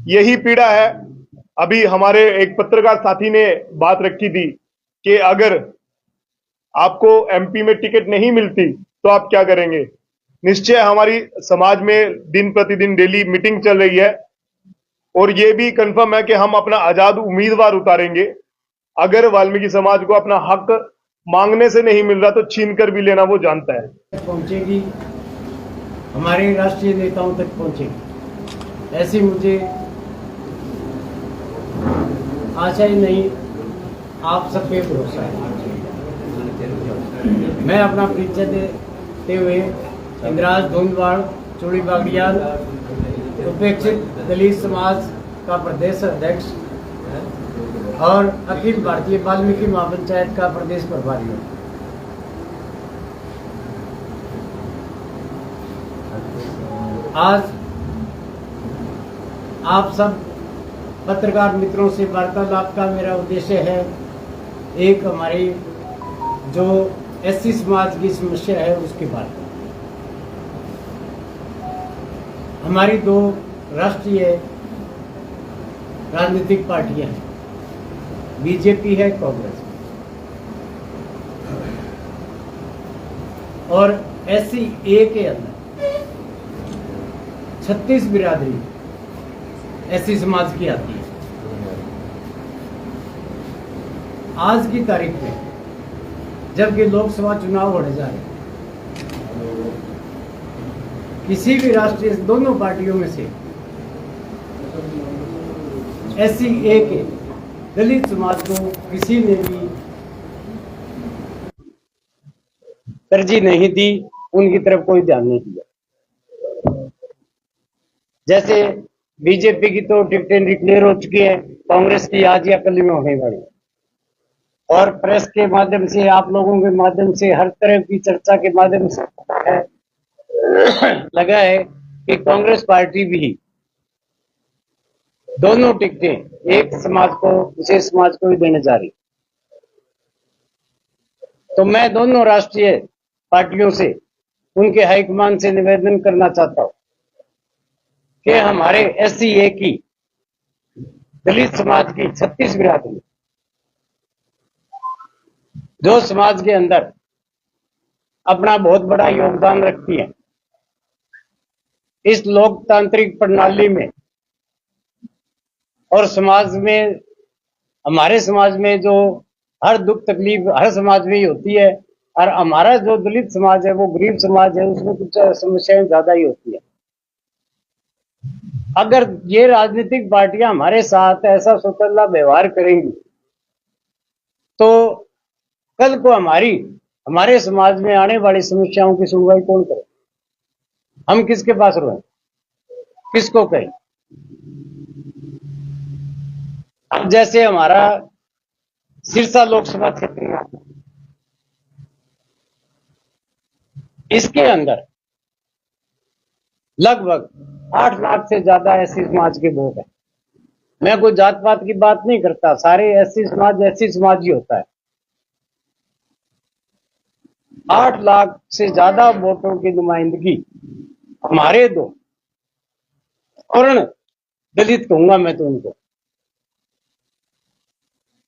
यही पीड़ा है। अभी हमारे एक पत्रकार साथी ने बात रखी थी कि अगर आपको एमपी में टिकट नहीं मिलती तो आप क्या करेंगे। निश्चय हमारी समाज में दिन प्रतिदिन डेली मीटिंग चल रही है और ये भी कंफर्म है कि हम अपना आजाद उम्मीदवार उतारेंगे। अगर वाल्मीकि समाज को अपना हक मांगने से नहीं मिल रहा तो छीन कर भी लेना वो जानता है। पहुंचेगी, हमारे राष्ट्रीय नेताओं तक पहुंचेगी, ऐसी मुझे आशा ही नहीं, आप सब पे भरोसा है। मैं अपना परिचय देते हुए इंद्राज धुंधवाड़ चूड़ी बागड़ियाल, उपेक्षित दलित समाज का प्रदेश अध्यक्ष और अखिल भारतीय वाल्मीकि महापंचायत का प्रदेश प्रभारी हूँ। आज आप सब पत्रकार मित्रों से वार्तालाप का मेरा उद्देश्य है, एक हमारी जो एससी समाज की समस्या है उसकी बात। हमारी दो राष्ट्रीय राजनीतिक पार्टियां हैं, बीजेपी है, कांग्रेस, और एससी ए के अंदर 36 बिरादरी ऐसी समाज की आती है। आज की तारीख में जबकि लोकसभा चुनाव होने जा रहे हैं, किसी भी राष्ट्रीय दोनों पार्टियों में से एससी ए के दलित समाज को किसी ने भी तरजीह नहीं दी, उनकी तरफ कोई ध्यान नहीं दिया। जैसे बीजेपी की तो टिकटें डिक्लेयर हो चुकी है, कांग्रेस की आज या कल में होने वाली है, और प्रेस के माध्यम से, आप लोगों के माध्यम से, हर तरह की चर्चा के माध्यम से लगा है कि कांग्रेस पार्टी भी दोनों टिकटें एक समाज को, विशेष समाज को ही देने जा रही। तो मैं दोनों राष्ट्रीय पार्टियों से, उनके हाईकमान से निवेदन करना चाहता हूं कि हमारे एससी ए की दलित समाज की 36 बिरादरी, जो समाज के अंदर अपना बहुत बड़ा योगदान रखती है इस लोकतांत्रिक प्रणाली में, और समाज में, हमारे समाज में जो हर दुख तकलीफ हर समाज में ही होती है, और हमारा जो दलित समाज है वो गरीब समाज है, उसमें कुछ समस्याएं ज्यादा ही होती है। अगर ये राजनीतिक पार्टियां हमारे साथ ऐसा स्वतंत्र व्यवहार करेंगी तो कल को हमारे समाज में आने वाली समस्याओं की सुनवाई कौन करे? हम किसके पास रोएं, किसको कहें? अब जैसे हमारा सिरसा लोकसभा क्षेत्र है, इसके अंदर लगभग 8 लाख से ज्यादा एससी समाज के वोट है। मैं कोई जात पात की बात नहीं करता, सारे एससी समाज ही होता है। 8 लाख से ज्यादा वोटों की नुमाइंदगी हमारे दो सवर्ण दलित कहूंगा मैं तो उनको,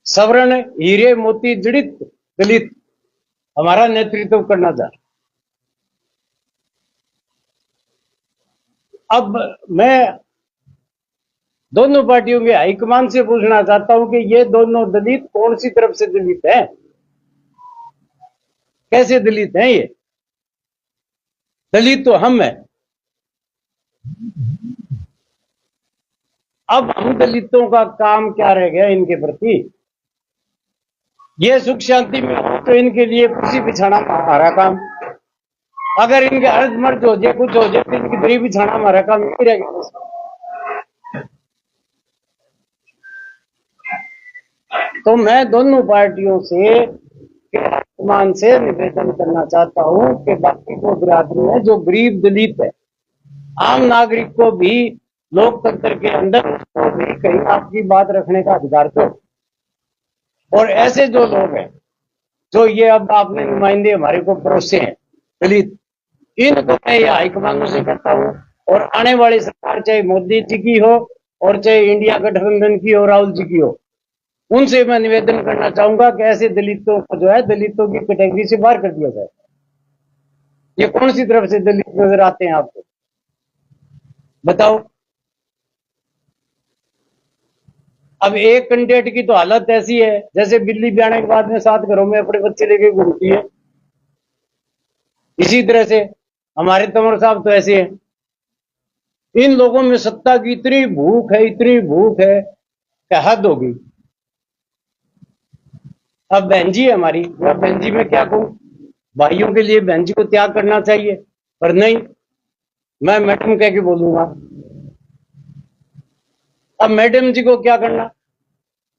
सवर्ण हीरे मोती जड़ित दलित हमारा नेतृत्व करना चाह रहा। अब मैं दोनों पार्टियों के हाईकमान से पूछना चाहता हूं कि ये दोनों दलित कौन सी तरफ से दलित है, कैसे दलित हैं? ये दलित तो हम हैं। अब हम दलितों का काम क्या रह गया इनके प्रति? ये सुख शांति में हो तो इनके लिए कुर्सी बिछाना हमारा काम, अगर इनके अर्ध मर्ज हो जाए, कुछ हो जाए, तो इनकी दरी बिछाना हमारा काम नहीं रह गया। तो मैं दोनों पार्टियों से मान से निवेदन करना चाहता हूं कि बाकी को बिरादरी है जो गरीब दलित है, आम नागरिक को भी लोकतंत्र के अंदर उसको भी कहीं आपकी बात रखने का अधिकार दो। और ऐसे जो लोग हैं जो ये अब आपने नुमाइंदे हमारे को परोसे हैं दलित, इनको मैं ये हाईकमांडों से कहता हूं, और आने वाली सरकार चाहे मोदी जी की हो और चाहे इंडिया गठबंधन की हो, राहुल जी की हो, उनसे मैं निवेदन करना चाहूंगा कि ऐसे दलितों को जो है दलितों की कैटेगरी से बाहर कर दिया जाए। ये कौन सी तरफ से दलित नजर आते हैं आपको, बताओ। अब एक कैंडिडेट की तो हालत ऐसी है जैसे बिल्ली ब्याने के बाद में 7 घरों में अपने बच्चे लेके घूमती है। इसी तरह से हमारे तंवर साहब तो ऐसे हैं। इन लोगों में सत्ता की इतनी भूख है, इतनी भूख है कि हद होगी। अब बहन जी है हमारी, मैं बहन जी में क्या कहूं, भाइयों के लिए बहन जी को त्याग करना चाहिए, पर नहीं, मैं मैडम कह के बोलूंगा। अब मैडम जी को क्या करना,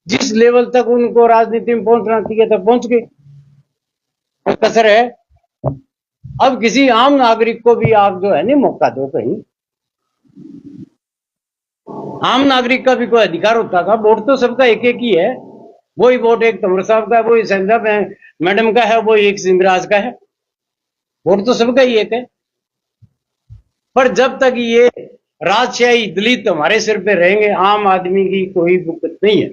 जिस लेवल तक उनको राजनीति में पहुंचना चाहिए तक पहुंच गए, कोई कसर है। अब किसी आम नागरिक को भी आप जो है नहीं मौका दो कहीं। आम नागरिक का भी कोई अधिकार होता था, वोट तो सबका एक एक ही है। वही वोट एक तंवर साहब का है, वही संजय मैडम का है, वही एक सिंधराज का है। वोट तो सबका ही एक है। पर जब तक ये राजशाही दलित हमारे सिर पे रहेंगे, आम आदमी की कोई दिक्कत नहीं है।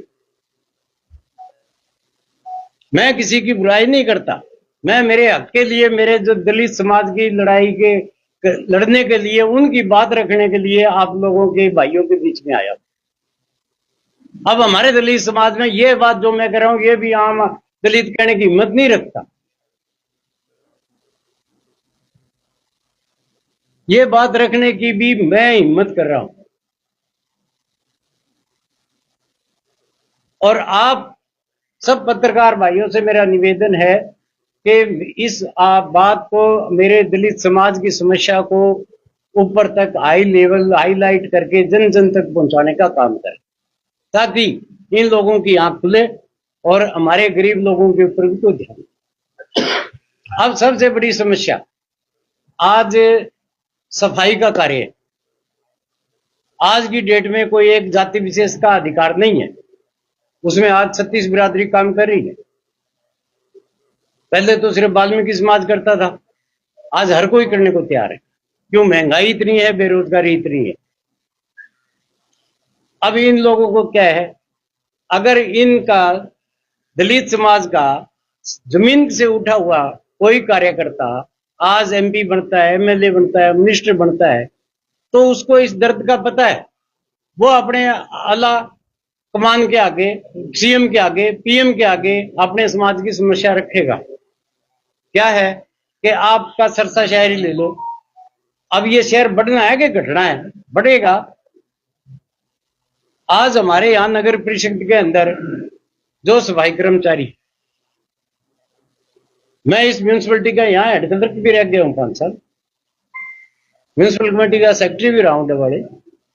मैं किसी की बुराई नहीं करता, मैं मेरे हक के लिए, मेरे जो दलित समाज की लड़ाई के लड़ने के लिए, उनकी बात रखने के लिए आप लोगों के भाइयों के बीच में आया। अब हमारे दलित समाज में ये बात जो मैं कह रहा हूं, ये भी आम दलित कहने की हिम्मत नहीं रखता। ये बात रखने की भी मैं हिम्मत कर रहा हूं। और आप सब पत्रकार भाइयों से मेरा निवेदन है कि इस बात को, मेरे दलित समाज की समस्या को ऊपर तक हाई लेवल हाईलाइट करके जन जन तक पहुंचाने का काम करें, ताकि इन लोगों की आंख खुले और हमारे गरीब लोगों के ऊपर भी कोई ध्यान। अब सबसे बड़ी समस्या आज सफाई का कार्य है। आज की डेट में कोई एक जाति विशेष का अधिकार नहीं है, उसमें आज 36 बिरादरी काम कर रही है। पहले तो सिर्फ वाल्मीकि समाज करता था, आज हर कोई करने को तैयार है। क्यों? महंगाई इतनी है, बेरोजगारी इतनी है। अब इन लोगों को क्या है, अगर इनका दलित समाज का जमीन से उठा हुआ कोई कार्यकर्ता आज एमपी बनता है, एमएलए बनता है, मिनिस्टर बनता है, तो उसको इस दर्द का पता है। वो अपने आला कमान के आगे, सीएम के आगे, पीएम के आगे अपने समाज की समस्या रखेगा। क्या है कि आपका सरसा शहर ही ले लो, अब ये शहर बढ़ना है कि घटना है? बढ़ेगा। आज हमारे यहां नगर परिषद के अंदर जो सफाई कर्मचारी, मैं इस म्यूनिसिपलिटी का यहाँ हेड क्लर्क भी रह गया हूँ 5 साल, म्यूनिसिपल कमेटी का सेक्रेटरी भी रहा हूं डबवाड़े।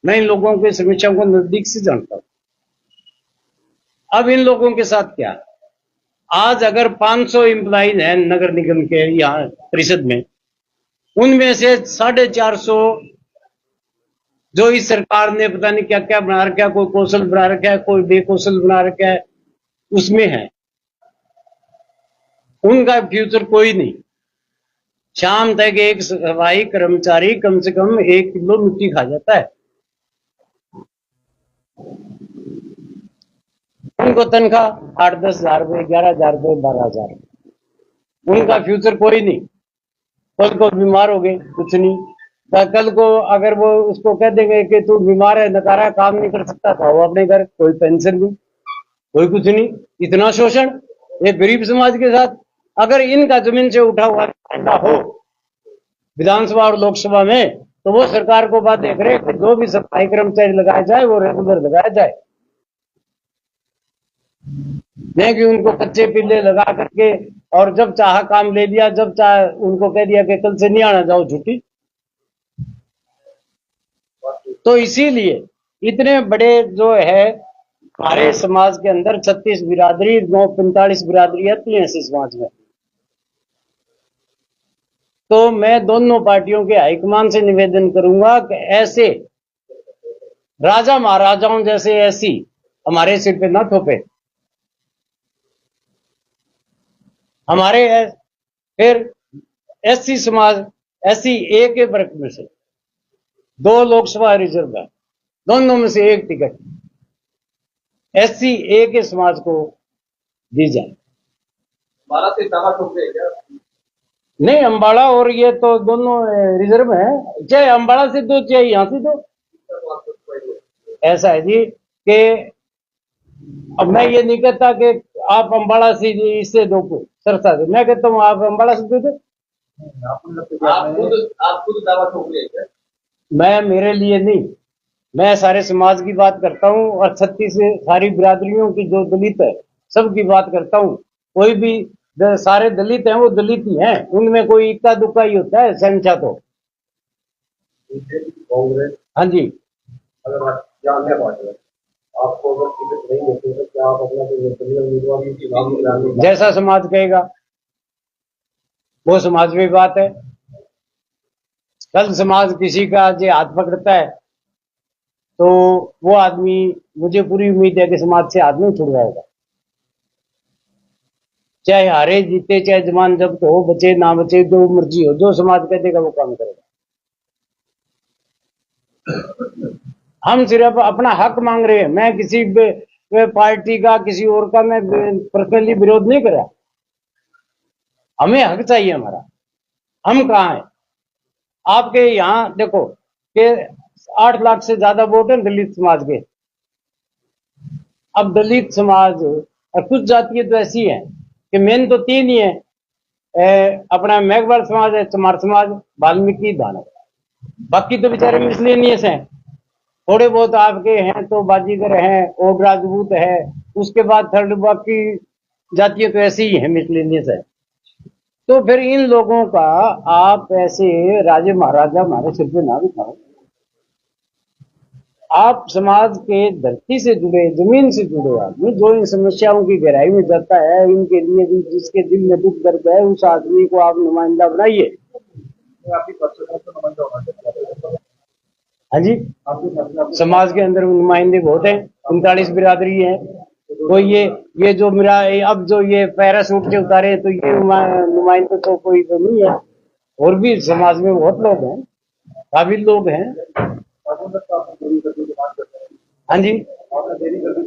मैं इन लोगों की समस्याओं को नजदीक से जानता हूं। अब इन लोगों के साथ क्या, आज अगर 500 एम्प्लॉइज हैं नगर निगम के यहाँ परिषद में, उनमें से 450 जो इस सरकार ने पता नहीं क्या क्या बना रखा है, कोई कौशल बना रखा है, कोई बेकौशल बना रखा है, उसमें है। उनका फ्यूचर कोई नहीं। शाम तक एक सफाई कर्मचारी कम से कम 1 किलो मिट्टी खा जाता है। उनको तनख्वाह 8-10 हजार रुपये, 11,000 रुपये, 12,000। उनका फ्यूचर कोई नहीं। कल को बीमार हो गए, कुछ नहीं। कल को अगर वो उसको कह देंगे कि तू बीमार है, नकारा काम नहीं कर सकता, तो वो अपने घर, कोई पेंशन नहीं, कोई कुछ नहीं। इतना शोषण ये गरीब समाज के साथ। अगर इनका जमीन से उठा हुआ हो विधानसभा और लोकसभा में, तो वो सरकार को बात देख रहे कि जो भी सफाई कर्मचारी लगाया जाए वो रेगुलर लगाया जाए, नहीं कि उनको कच्चे पिल्ले लगा करके और जब चाह काम ले लिया, जब चाह उनको कह दिया कि कल से नहीं आना, जाओ छुट्टी। तो इसीलिए इतने बड़े जो है हमारे समाज के अंदर 36 बिरादरी, 45 बिरादरी आती है ऐसे समाज में। तो मैं दोनों पार्टियों के हाईकमान से निवेदन करूंगा कि ऐसे राजा महाराजाओं जैसे ऐसी हमारे सिर पे न थोपे। हमारे फिर एससी समाज, एससी ए के वर्ग में से 2 लोकसभा रिजर्व है, दोनों में से एक टिकट SC A के समाज को दी जाए। 12 से दावा ठोक रहे हैं क्या? नहीं, अंबाला और ये तो दोनों रिजर्व है, चाहे अंबाला से दो चाहे यहाँ से दो। ऐसा है जी कि अब मैं ये नहीं कहता कि आप अंबाला से इससे दो सरसा से, मैं कहता हूँ आप अंबाला से दे दो। आप खुद दावा ठोक रहे हैं क्या? मैं मेरे लिए नहीं, मैं सारे समाज की बात करता हूँ और 36 से सारी बिरादरियों की जो दलित है सबकी बात करता हूँ। कोई भी सारे दलित हैं वो दलित ही हैं, उनमें कोई इक्का दुक्का ही होता है संख्या तो। कांग्रेस हाँ जी, अगर अन्य पार्टी है, आपको अगर टिकट नहीं देते तो क्या आप अपना कोई निर्दलीय उम्मीदवार की चुनाव में जैसा समाज कहेगा वो समाज में बात है। कल समाज किसी का जो हाथ पकड़ता है तो वो आदमी, मुझे पूरी उम्मीद है कि समाज से हाथ नहीं छुड़वाएगा, चाहे हारे जीते चाहे जमान जब्त हो, बचे ना बचे, जो मर्जी हो, जो समाज कह देगा वो काम करेगा। हम सिर्फ अपना हक मांग रहे हैं। मैं किसी पार्टी का किसी और का मैं पर्सनली विरोध नहीं कर रहा, हमें हक चाहिए हमारा। हम कहाँ हैं? आपके यहाँ देखो कि 8 लाख से ज्यादा वोट हैं दलित समाज के। अब दलित समाज और कुछ जातियां तो ऐसी हैं कि मेन तो 3 ही है, अपना मेघवाल समाज है, चमार समाज, वाल्मीकि, दानव। बाकी तो बेचारे मिसलेनियस हैं। थोड़े बहुत आपके हैं तो बाजीगर हैं और राजपूत है, उसके बाद थर्ड बाकी जातियां तो ऐसी ही हैं, मिसलेनियस है। तो फिर इन लोगों का आप ऐसे राजे महाराजा हमारे सिर पे ना बिठाओ। आप समाज के धरती से जुड़े, जमीन से जुड़े आदमी, जो इन समस्याओं की गहराई में जाता है, इनके लिए भी जिसके दिल में दुख दर्द है, उस आदमी को आप नुमाइंदा बनाइए। आपकी पक्षों से नुमाइंदा होना चाहिए। हाँ जी, समाज के अंदर नुमाइंदे बहुत हैं, 39 बिरादरी है। कोई ये जो मेरा अब जो ये पैरासूट के उतारे तो ये नुमाइंदे तो कोई तो नहीं है, और भी समाज में बहुत लोग हैं, काबिल लोग हैं। हाँ जी,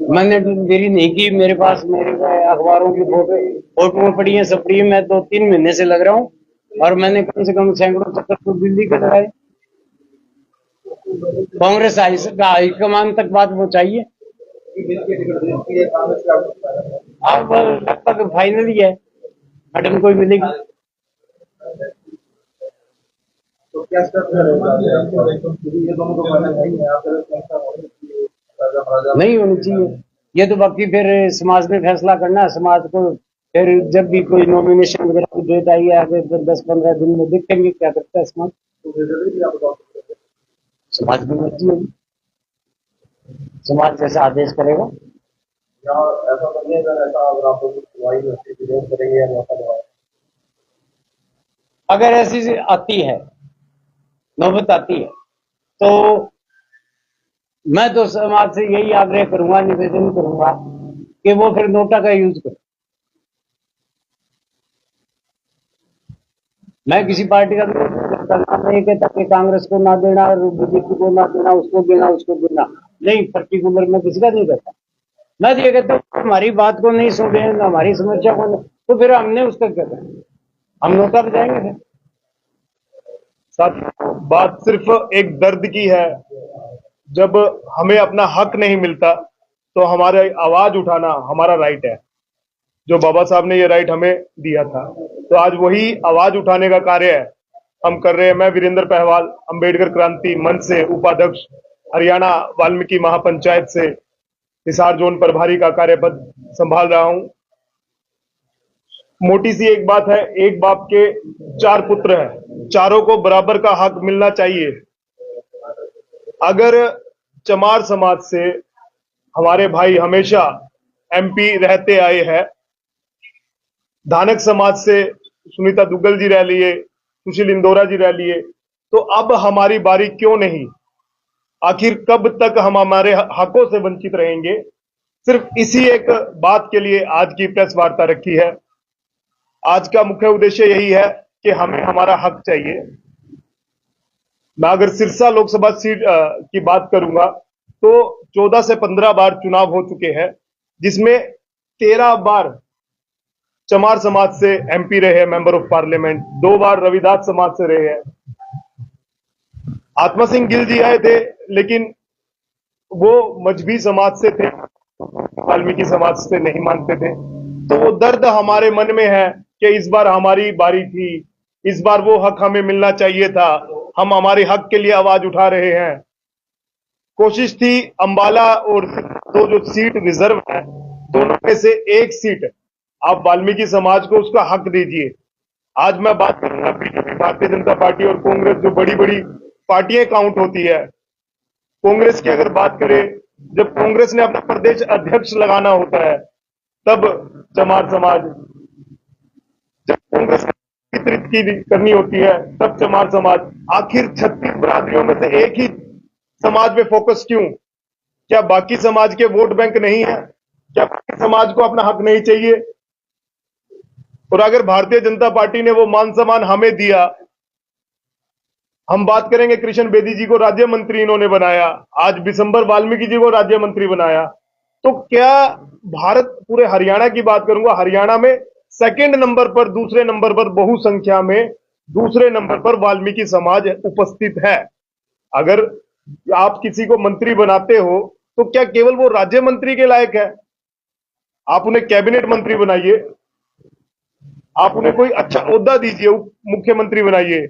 मैंने देरी नहीं की, मेरे पास मेरे अखबारों की फोटो पड़ी है, सब पड़ी है। मैं 2-3 महीने से लग रहा हूँ और मैंने कम से कम सैकड़ों चक्कर तो दिल्ली के लगाए। कांग्रेस हाईकमान तक बात पहुंचाइए। अब लगभग फाइनल ही है, मैडम कोई मिलेगी तो क्या नहीं होनी चाहिए। ये तो बाकी फिर समाज में फैसला करना है, समाज को फिर जब भी कोई नॉमिनेशन वगैरह की डेट आई है आगे 10-15 दिन में देखेंगे क्या करता है समाज। समाज की मर्जी होगी, समाज जैसा आदेश करेगा। ऐसा नहीं है, ऐसा अगर आप विरोध करेंगे या मौका अगर ऐसी आती है, नौबत आती है, तो मैं तो समाज से यही आग्रह करूंगा, निवेदन करूंगा कि वो फिर नोटा का यूज करे। मैं किसी पार्टी का विरोध नहीं करता, मैं ये कहता कि कांग्रेस को ना देना और बीजेपी को ना देना, उसको देना उसको देना, नहीं पर्टिकुलर मैं किसी का नहीं करता। मैं ये कहता हूँ हमारी बात को नहीं सुन रहे, हमारी समस्या को नहीं, तो फिर हमने उसका क्या करना, हम नोटा बजाएंगे फिर। साथ बात सिर्फ एक दर्द की है, जब हमें अपना हक नहीं मिलता तो हमारे आवाज उठाना हमारा राइट है, जो बाबा साहब ने ये राइट हमें दिया था, तो आज वही आवाज उठाने का कार्य है हम कर रहे हैं। मैं वीरेंद्र पहवाल अंबेडकर क्रांति मंच से उपाध्यक्ष, हरियाणा वाल्मीकि महापंचायत से हिसार जोन प्रभारी का कार्यपद संभाल रहा हूं। मोटी सी एक बात है, एक बाप के 4 पुत्र हैं, चारों को बराबर का हक मिलना चाहिए। अगर चमार समाज से हमारे भाई हमेशा MP रहते आए हैं, धानक समाज से सुनीता दुग्गल जी रह लिए, सुशील इंदौरा जी रह लिए, तो अब हमारी बारी क्यों नहीं? आखिर कब तक हम हमारे हकों से वंचित रहेंगे? सिर्फ इसी एक बात के लिए आज की प्रेस वार्ता रखी है। आज का मुख्य उद्देश्य यही है कि हमें हमारा हक चाहिए। मैं अगर सिरसा लोकसभा सीट की बात करूंगा तो 14 से 15 बार चुनाव हो चुके हैं, जिसमें 13 बार चमार समाज से एमपी रहे हैं, मेंबर ऑफ पार्लियामेंट, 2 बार रविदास समाज से रहे हैं। आत्मा सिंह गिल जी आए थे, लेकिन वो मजहबी समाज से थे, वाल्मीकि समाज से नहीं मानते थे। तो वो दर्द हमारे मन में है कि इस बार हमारी बारी थी, इस बार वो हक हमें मिलना चाहिए था, हम हमारे हक के लिए आवाज उठा रहे हैं। कोशिश थी अंबाला और तो जो सीट रिजर्व है, दोनों में से एक सीट आप वाल्मीकि समाज को उसका हक दीजिए। आज मैं बात करूंगा बीजेपी, भारतीय जनता पार्टी और कांग्रेस, जो बड़ी बड़ी पार्टियां काउंट होती है। कांग्रेस की अगर बात करें, जब कांग्रेस ने अपना प्रदेश अध्यक्ष लगाना होता है, तब चमार समाज, जब कांग्रेस वितरित की करनी होती है, तब चमार समाज। आखिर 36 बिरादरियों में से एक ही समाज में फोकस क्यों? क्या बाकी समाज के वोट बैंक नहीं है? क्या बाकी समाज को अपना हक नहीं चाहिए? और अगर भारतीय जनता पार्टी ने वो मान सम्मान हमें दिया, हम बात करेंगे कृष्ण बेदी जी को राज्य मंत्री इन्होंने बनाया, आज बिशंबर वाल्मीकि जी को राज्य मंत्री बनाया, तो क्या भारत, पूरे हरियाणा की बात करूंगा, हरियाणा में सेकंड नंबर पर, दूसरे नंबर पर बहुसंख्या में दूसरे नंबर पर वाल्मीकि समाज उपस्थित है। अगर आप किसी को मंत्री बनाते हो तो क्या केवल वो राज्य मंत्री के लायक है? आप उन्हें कैबिनेट मंत्री बनाइए, आप उन्हें कोई अच्छा ओहदा दीजिए, मुख्यमंत्री बनाइए,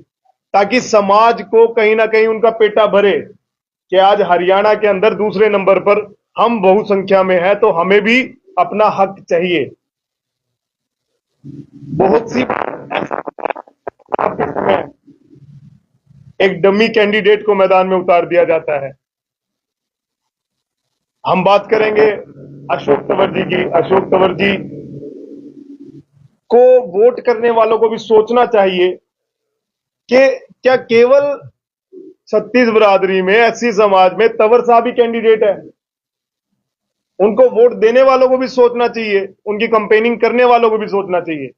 ताकि समाज को कहीं ना कहीं उनका पेटा भरे कि आज हरियाणा के अंदर दूसरे नंबर पर हम बहुसंख्या में हैं, तो हमें भी अपना हक चाहिए। बहुत सी समय एक डमी कैंडिडेट को मैदान में उतार दिया जाता है। हम बात करेंगे अशोक तंवर जी की। अशोक तंवर जी को वोट करने वालों को भी सोचना चाहिए कि क्या केवल 36 बिरादरी में, एससी समाज में तंवर साहब ही कैंडिडेट है? उनको वोट देने वालों को भी सोचना चाहिए, उनकी कंपेनिंग करने वालों को भी सोचना चाहिए।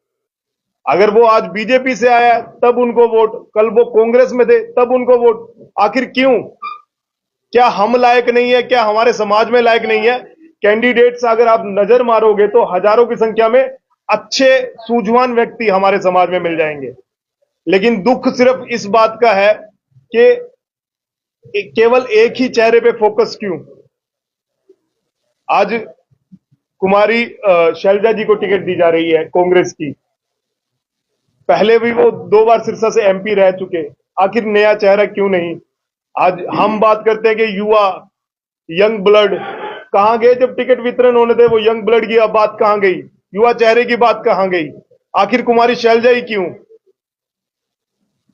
अगर वो आज बीजेपी से आया तब उनको वोट, कल वो कांग्रेस में थे तब उनको वोट, आखिर क्यों? क्या हम लायक नहीं है? क्या हमारे समाज में लायक नहीं है? कैंडिडेट्स अगर आप नजर मारोगे तो हजारों की संख्या में अच्छे सूझवान व्यक्ति हमारे समाज में मिल जाएंगे, लेकिन दुख सिर्फ इस बात का है कि केवल एक ही चेहरे पे फोकस क्यों? आज कुमारी शैलजा जी को टिकट दी जा रही है कांग्रेस की, पहले भी वो 2 बार सिरसा से एमपी रह चुके, आखिर नया चेहरा क्यों नहीं? आज हम बात करते हैं कि युवा, यंग ब्लड कहां गए? जब टिकट वितरण होने थे वो यंग ब्लड की बात कहां गई? युवा चेहरे की बात कहां गई? आखिर कुमारी शैलजा ही क्यों?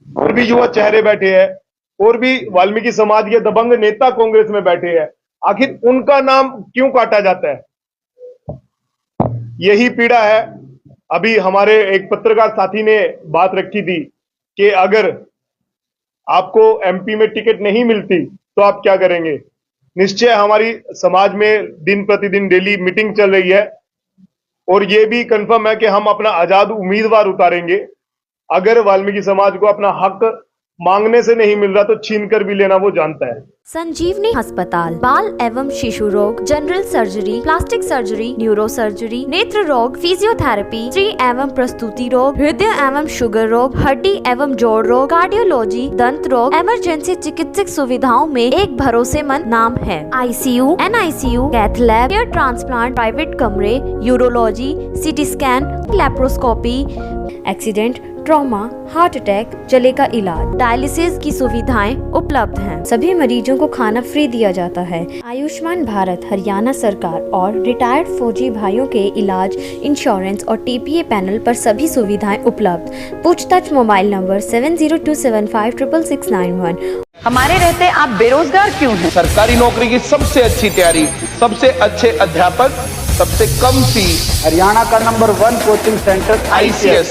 और भी युवा चेहरे बैठे हैं, और भी वाल्मीकि समाज के दबंग नेता कांग्रेस में बैठे हैं, आखिर उनका नाम क्यों काटा जाता है? यही पीड़ा है। अभी हमारे एक पत्रकार साथी ने बात रखी थी कि अगर आपको एमपी में टिकट नहीं मिलती तो आप क्या करेंगे? निश्चय हमारी समाज में दिन प्रतिदिन डेली मीटिंग चल रही है, और ये भी कंफर्म है कि हम अपना आजाद उम्मीदवार उतारेंगे। अगर वाल्मीकि समाज को अपना हक मांगने से नहीं मिल रहा तो छीन कर भी लेना वो जानता है। संजीवनी अस्पताल बाल एवं शिशु रोग, general surgery, plastic surgery, neuro surgery, नेत्र रोग, फिजियोथेरेपी, स्त्री एवं प्रस्तुति रोग, हृदय एवं शुगर रोग, हड्डी एवं जोड़ रोग, कार्डियोलॉजी, दंत रोग, इमरजेंसी चिकित्सक सुविधाओं में एक भरोसेमंद नाम है। ICU, NICU, cath lab, hair transplant, private कमरे, urology, CT scan, laparoscopy, accident, trauma, heart attack, जले का इलाज, डायलिसिस की सुविधाएं उपलब्ध हैं। सभी मरीजों को खाना फ्री दिया जाता है। आयुष्मान भारत हरियाणा सरकार और रिटायर्ड फौजी भाइयों के इलाज, इंश्योरेंस और TPA पैनल पर सभी सुविधाएं उपलब्ध। पूछताछ मोबाइल नंबर 7027566691। हमारे रहते आप बेरोजगार क्यों हैं? सरकारी नौकरी की सबसे अच्छी तैयारी, सबसे अच्छे अध्यापक, सबसे कम फीस, हरियाणा का नंबर 1 कोचिंग सेंटर ICS